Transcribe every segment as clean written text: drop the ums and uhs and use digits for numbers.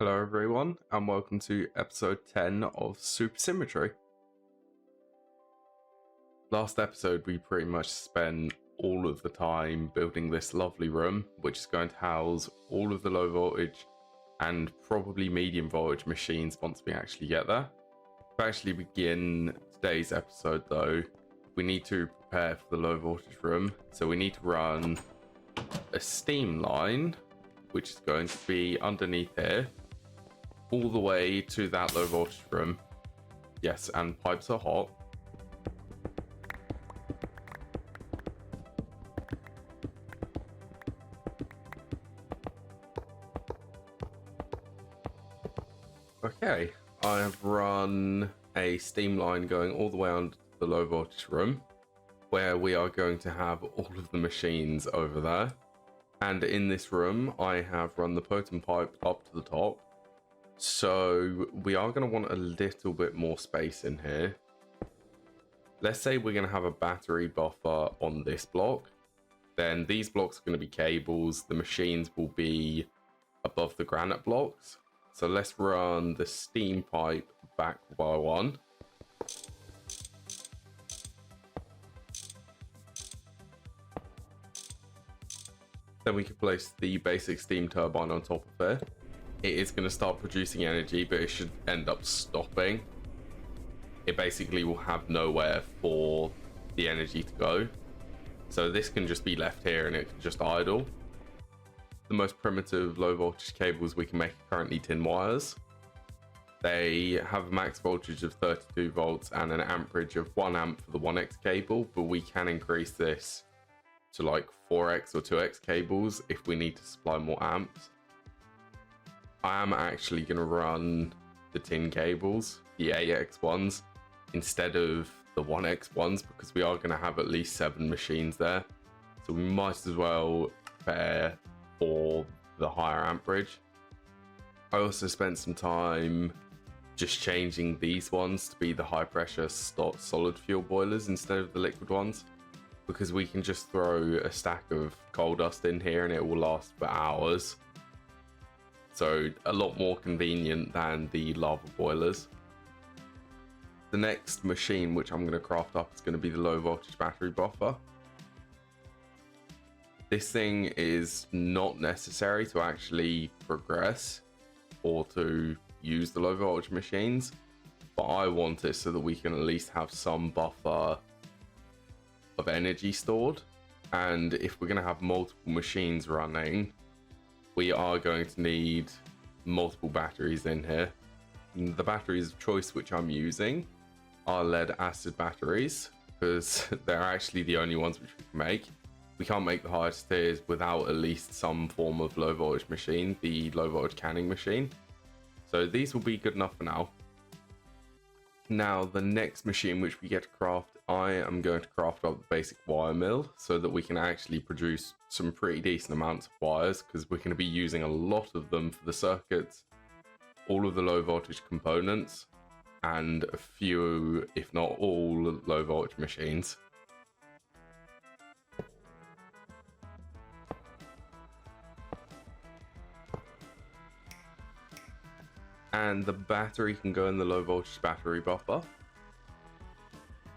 Hello everyone, and welcome to episode 10 of Symmetry. Last episode we pretty much spent all of the time building this lovely room, which is going to house all of the low voltage and probably medium voltage machines once we actually get there. To actually begin today's episode though, we need to prepare for the low voltage room, so we need to run a steam line, which is going to be underneath here, all the way to that low voltage room. Yes, and pipes are hot. Okay, I have run a steam line going all the way under the low voltage room, where we are going to have all of the machines over there. And in this room, I have run the potent pipe up to the top. So we are going to want a little bit more space in here. Let's say we're going to have a battery buffer on this block. Then these blocks are going to be cables. The machines will be above the granite blocks. So let's run the steam pipe back by one. Then we can place the basic steam turbine on top of it. It is going to start producing energy, but it should end up stopping. It basically will have nowhere for the energy to go. So this can just be left here and it can just idle. The most primitive low voltage cables we can make are currently tin wires. They have a max voltage of 32 volts and an amperage of 1 amp for the 1x cable, but we can increase this to like 4x or 2x cables if we need to supply more amps. I am actually going to run the tin cables, the 8x ones, instead of the 1x ones, because we are going to have at least 7 machines there. So we might as well prepare for the higher amperage. I also spent some time just changing these ones to be the high pressure solid fuel boilers instead of the liquid ones, because we can just throw a stack of coal dust in here and it will last for hours. So a lot more convenient than the lava boilers. The next machine which I'm going to craft up is going to be the low voltage battery buffer. This thing is not necessary to actually progress or to use the low voltage machines, but I want it so that we can at least have some buffer of energy stored. And if we're going to have multiple machines running, we are going to need multiple batteries in here. And the batteries of choice which I'm using are lead acid batteries, because they're actually the only ones which we can make. We can't make the highest tiers without at least some form of low voltage machine, the low voltage canning machine. So these will be good enough for now. Now the next machine which we get to craft, I am going to craft up the basic wire mill so that we can actually produce some pretty decent amounts of wires, because we're going to be using a lot of them for the circuits, all of the low voltage components, and a few, if not all, low voltage machines. And the battery can go in the low voltage battery buffer.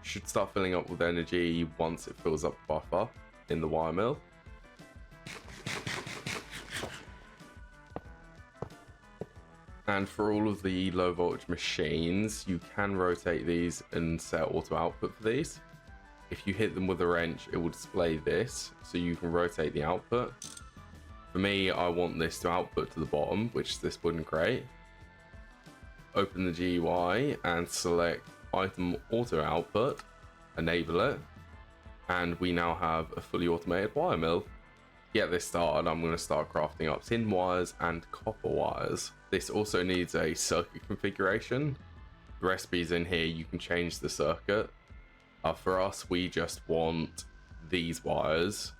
Should start filling up with energy once it fills up the buffer in the wire mill. And for all of the low voltage machines, you can rotate these and set auto output for these. If you hit them with a wrench, it will display this, so you can rotate the output. For me, I want this to output to the bottom, which is this wooden crate. Open the GUI and select item auto output, enable it, and we now have a fully automated wire mill. To get this started, I'm going to start crafting up tin wires and copper wires. This also needs a circuit configuration. The recipe's in here, you can change the circuit. For us, we just want these wires,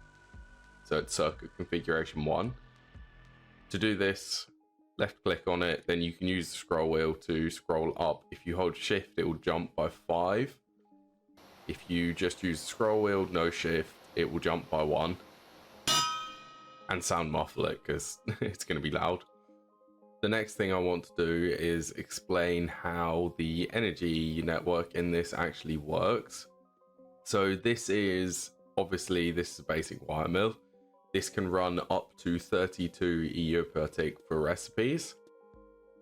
so it's circuit configuration 1. To do this, left click on it, then you can use the scroll wheel to scroll up. If you hold shift, it will jump by 5. If you just use the scroll wheel, no shift, it will jump by 1. And sound muffle it, because it's going to be loud. The next thing I want to do is explain how the energy network in this actually works. So this is a basic wire mill. This can run up to 32 EU per tick for recipes,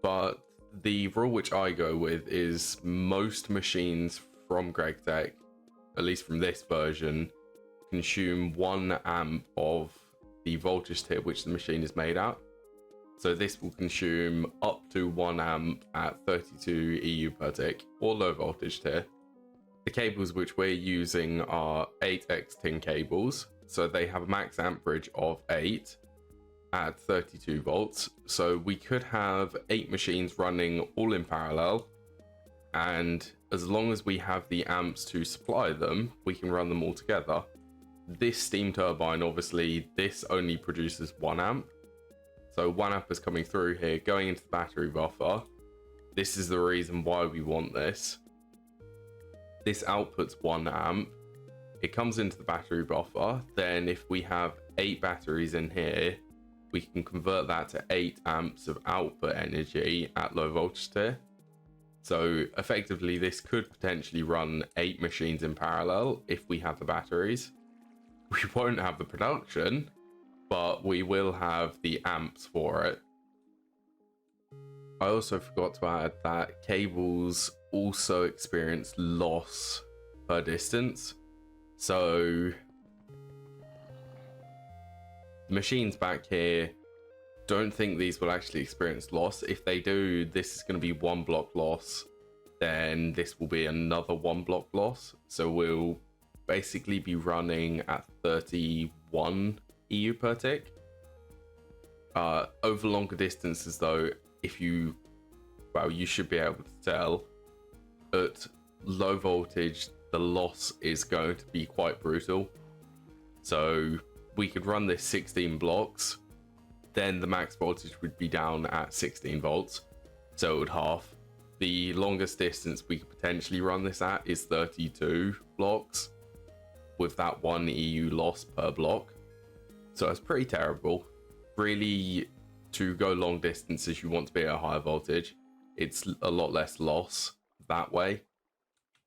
but the rule which I go with is most machines from GregTech, at least from this version, consume 1 amp of the voltage tier which the machine is made at. So this will consume up to 1 amp at 32 EU per tick or low voltage tier. The cables which we're using are 8x tin cables, so they have a max amperage of 8 at 32 volts. So we could have 8 machines running all in parallel, and as long as we have the amps to supply them, we can run them all together. This steam turbine, obviously, this only produces 1 amp. So 1 amp is coming through here, going into the battery buffer. This is the reason why we want this. This outputs 1 amp. It comes into the battery buffer. Then if we have 8 batteries in here, we can convert that to 8 amps of output energy at low voltage tier. So effectively, this could potentially run 8 machines in parallel if we have the batteries. We won't have the production, but we will have the amps for it. I also forgot to add that cables also experience loss per distance. So the machines back here, don't think these will actually experience loss. If they do, this is going to be 1 block loss. Then this will be another 1 block loss. So we'll basically be running at 31 EU per tick. Over longer distances though, you should be able to tell at low voltage the loss is going to be quite brutal. So we could run this 16 blocks, then the max voltage would be down at 16 volts, so it would half. The longest distance we could potentially run this at is 32 blocks with that 1 EU loss per block. So it's pretty terrible. Really, to go long distances, you want to be at a higher voltage. It's a lot less loss that way.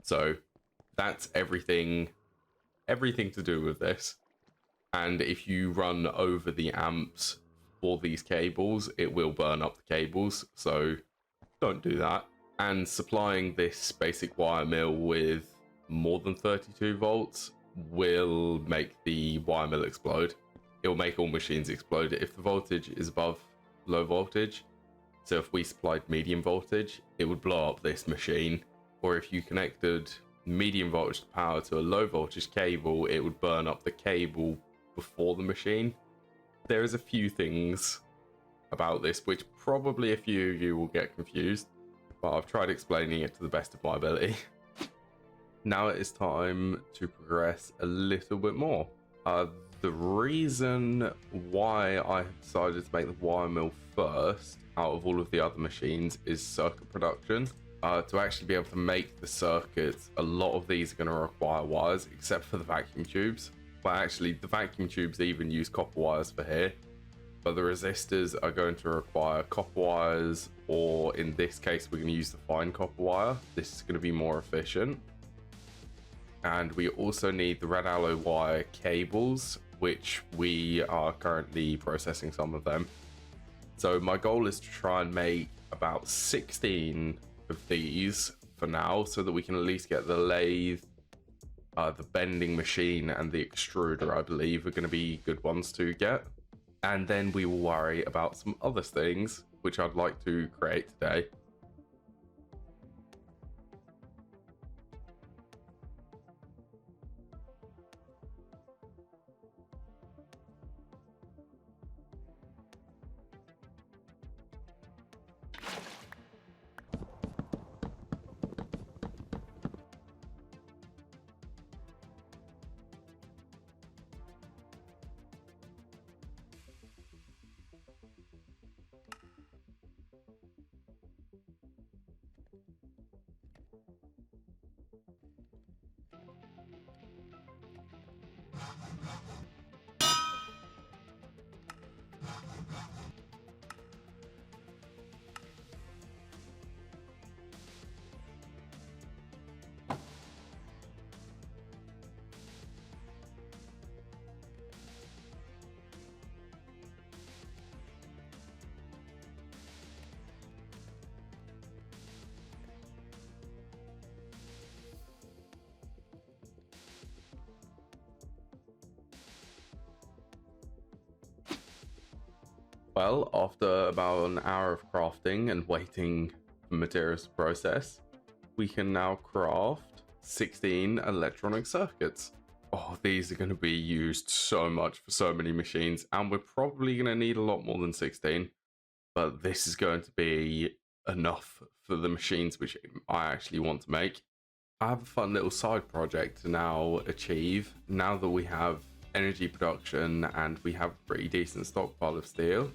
So that's everything to do with this. And if you run over the amps for these cables, it will burn up the cables. So don't do that. And supplying this basic wire mill with more than 32 volts will make the wire mill explode. It will make all machines explode if the voltage is above low voltage. So if we supplied medium voltage, it would blow up this machine. Or if you connected medium voltage power to a low voltage cable, it would burn up the cable before the machine. There is a few things about this which probably a few of you will get confused, but I've tried explaining it to the best of my ability. Now it is time to progress a little bit more. The reason why I have decided to make the wire mill first out of all of the other machines is circuit production. To actually be able to make the circuits, a lot of these are going to require wires, except for the vacuum tubes. But actually, the vacuum tubes even use copper wires for here. But the resistors are going to require copper wires, or in this case, we're going to use the fine copper wire. This is going to be more efficient. And we also need the red alloy wire cables, which we are currently processing some of them. So my goal is to try and make about 16 of these for now, so that we can at least get the lathe, the bending machine, and the extruder, I believe, are going to be good ones to get. And then we will worry about some other things which I'd like to create today. Well, after about an hour of crafting and waiting for materials to process, we can now craft 16 electronic circuits. Oh, these are going to be used so much for so many machines, and we're probably going to need a lot more than 16, but this is going to be enough for the machines which I actually want to make. I have a fun little side project to now achieve now that we have energy production and we have a pretty decent stockpile of steel.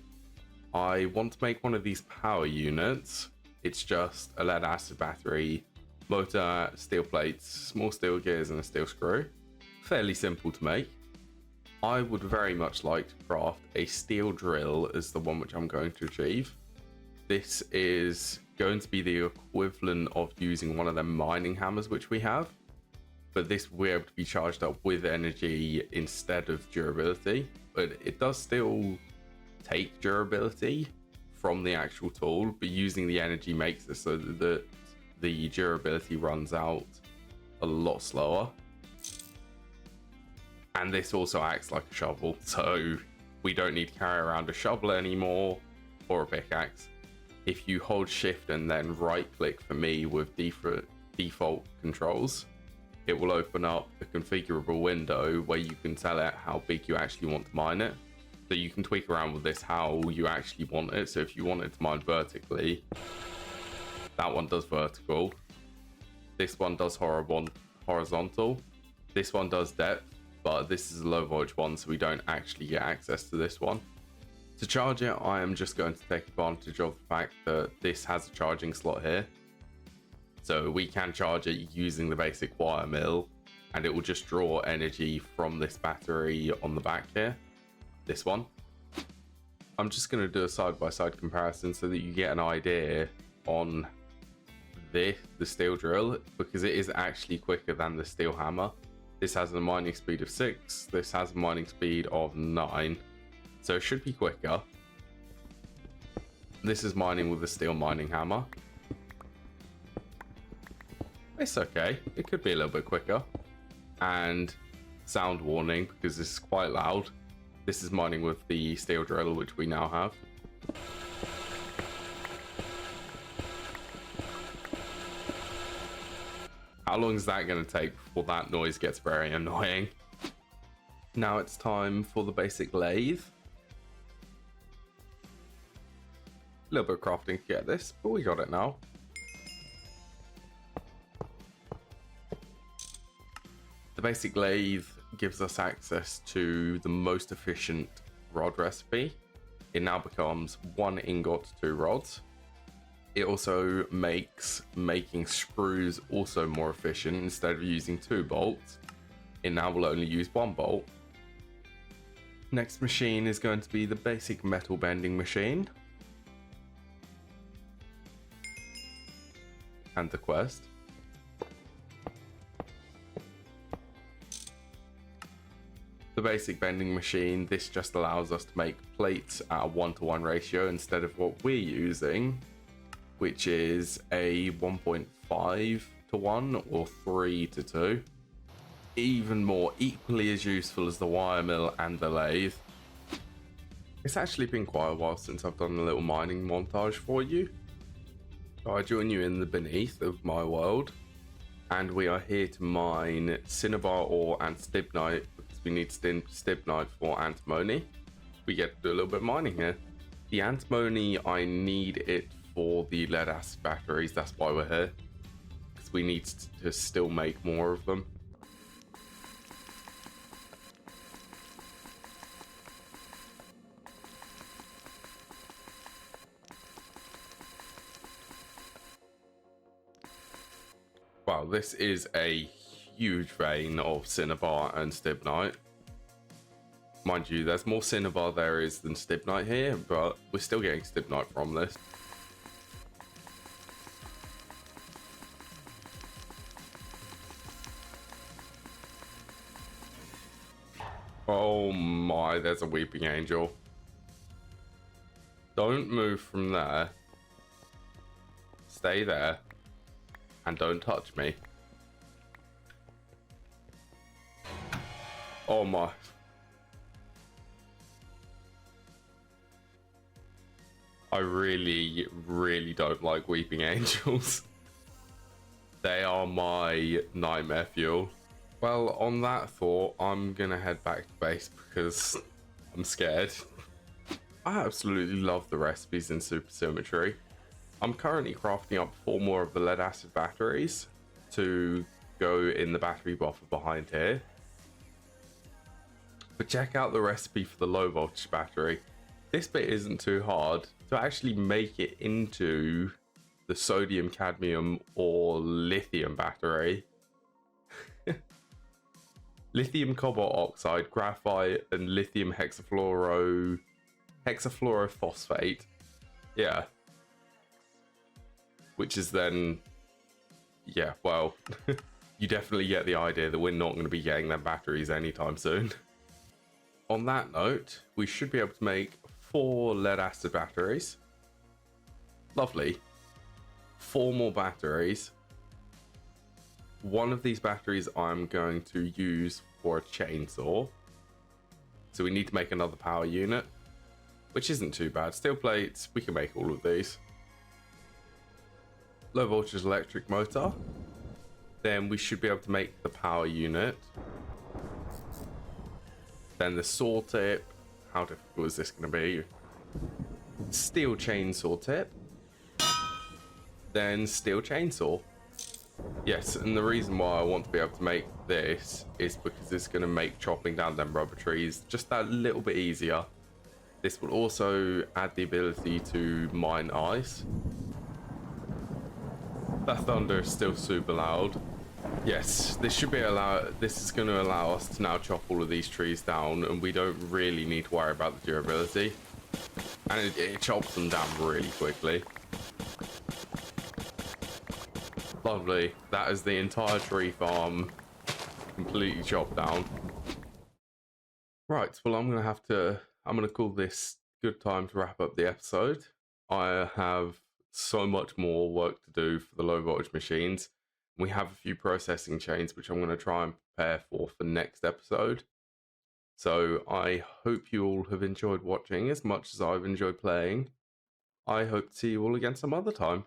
I want to make one of these power units. It's just a lead acid battery, motor, steel plates, small steel gears, and a steel screw. Fairly simple to make. I would very much like to craft a steel drill as the one which I'm going to achieve. This is going to be the equivalent of using one of them mining hammers which we have, but this will be able to be charged up with energy instead of durability, but it does still take durability from the actual tool, but using the energy makes it so that the durability runs out a lot slower. And this also acts like a shovel, so we don't need to carry around a shovel anymore or a pickaxe. If you hold shift and then right click for me with default controls, it will open up a configurable window where you can tell it how big you actually want to mine it. So you can tweak around with this how you actually want it. So if you want it to mine vertically, that one does vertical. This one does horizontal. This one does depth, but this is a low voltage one, so we don't actually get access to this one. To charge it, I am just going to take advantage of the fact that this has a charging slot here. So we can charge it using the basic wire mill, and it will just draw energy from this battery on the back here. This one. I'm just going to do a side-by-side comparison so that you get an idea on the steel drill, because it is actually quicker than the steel hammer. This has a mining speed of 6, this has a mining speed of 9, so it should be quicker. This is mining with a steel mining hammer. It's okay, it could be a little bit quicker. And sound warning, because this is quite loud. This is mining with the steel drill, which we now have. How long is that going to take before that noise gets very annoying? Now it's time for the basic lathe. A little bit of crafting to get this, but we got it now. The basic lathe gives us access to the most efficient rod recipe. It now becomes 1 ingot, 2 rods. It also makes making screws also more efficient. Instead of using 2 bolts, it now will only use 1 bolt. Next machine is going to be the basic metal bending machine. And the quest. The basic bending machine, this just allows us to make plates at a 1-to-1 ratio instead of what we're using, which is a 1.5 to 1 or 3 to 2. Even more, equally as useful as the wire mill and the lathe. It's actually been quite a while since I've done a little mining montage for you. So I join you in the beneath of my world, and we are here to mine cinnabar ore and stibnite, because we need stibnite for antimony. We get to do a little bit of mining here. The antimony, I need it for the lead acid batteries, that's why we're here, because we need to still make more of them. Wow, this is a huge vein of cinnabar and stibnite. Mind you, there's more cinnabar there is than stibnite here, but we're still getting stibnite from this. Oh my, there's a weeping angel. Don't move from there. Stay there. And don't touch me. Oh my. I really, really don't like weeping angels. They are my nightmare fuel. Well, on that thought, I'm gonna head back to base because I'm scared. I absolutely love the recipes in Super Symmetry. I'm currently crafting up 4 more of the lead acid batteries to go in the battery buffer behind here. But check out the recipe for the low voltage battery. This bit isn't too hard to actually make it into the sodium, cadmium, or lithium battery. Lithium cobalt oxide, graphite, and lithium hexafluorophosphate. Yeah. Which is then, yeah, well, you definitely get the idea that we're not going to be getting them batteries anytime soon. On that note, we should be able to make 4 lead acid batteries. Lovely. 4 more batteries. One of these batteries I'm going to use for a chainsaw. So we need to make another power unit, which isn't too bad. Steel plates, we can make all of these. Low voltage electric motor. Then we should be able to make the power unit. Then the saw tip. How difficult is this going to be? Steel chainsaw tip. Then steel chainsaw. Yes, and the reason why I want to be able to make this is because it's going to make chopping down them rubber trees just that little bit easier. This will also add the ability to mine ice. That thunder is still super loud. Yes, this is going to allow us to now chop all of these trees down, and we don't really need to worry about the durability. And it chops them down really quickly. Lovely. That is the entire tree farm completely chopped down. Right, well, I'm going to call this good time to wrap up the episode. I have so much more work to do for the low voltage machines. We have a few processing chains which I'm going to try and prepare for next episode. So I hope you all have enjoyed watching as much as I've enjoyed playing. I hope to see you all again some other time.